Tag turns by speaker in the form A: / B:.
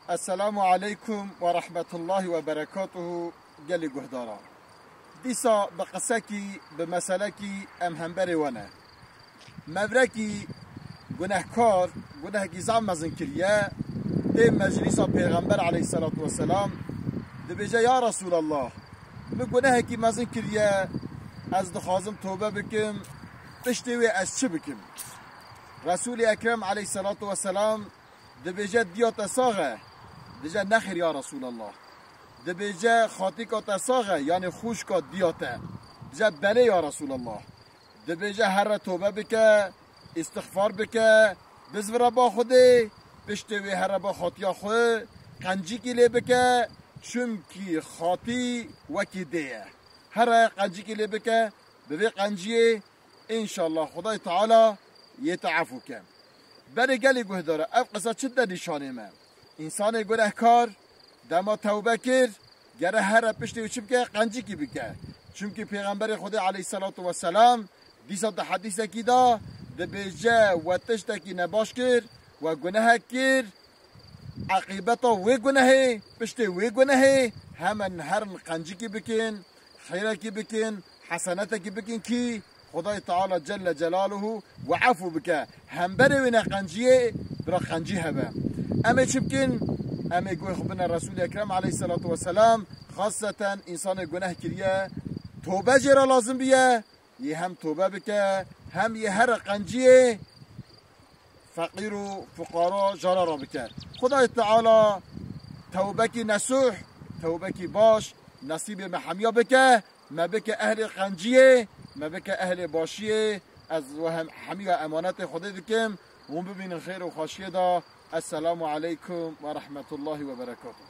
A: السلام عليكم ورحمة الله وبركاته. قالي قهدارا ديسا بقساكي بمسالكي ام همبري وانا مبركي گناهکار گناهکی زعم مزن کریه ده مجلس پیغمبر علیه الصلاة والسلام ده بجا یا رسول الله من گناهکی مزن کریه از دخوازم توبه بکم پشتوی از چه بکم؟ رسول اکرم علیه الصلاة والسلام ده بجا دیات ساغه بجا نخیر یا رسول الله ده بجا خاطیکات ساغه یعنی خوشکات دیاته بجا بله یا رسول الله ده بجا هر توبه بکه استغفار بکه بزور با خوده پشتوی هر با خاطیا خود قنجی کی لی بکه چونکی خاطی وکی دیه هر قنجی کی لی بکه به قنجیه انشالله خدای تعالی یتعفو کن بری گلی گوه داره اف قصه چه در نشانه من انسان گناهکار دما توبه کرد گره هر پشتوی چی بکه قنجی کی بکه چونکی پیغمبر خدا علیه الصلاة والسلام دیسا ده حدیثه کی دا ده بیجه و تشتکی نباش کرد و گناه کرد عقیبتا و گناهی پشت و گناهی همن هرن قنجی کی بکن خیره کی بکن حسناتا کی بکن کی خدای تعالی جل جلاله و عفو بکه هم بروینه قنجیه برا قنجی هبه اما چی بکن اما گوی خوبنا رسول اکرم علیه الصلاة والسلام خاصتا انسان گناه کریه توبه جرا لازم بیه یه هم توبه بکه هم یه هر قنجیه فقیر و فقرا جارا را بکر خدای تعالی توبه کی نسوح توبه کی باش نصیب محمیا بکه ما بکه اهل قنجیه ما بکه اهل باشیه از وهم حمیا امانت خدا دکم و ببین خیر و خاشیه دا السلام علیکم و رحمت الله و برکاته.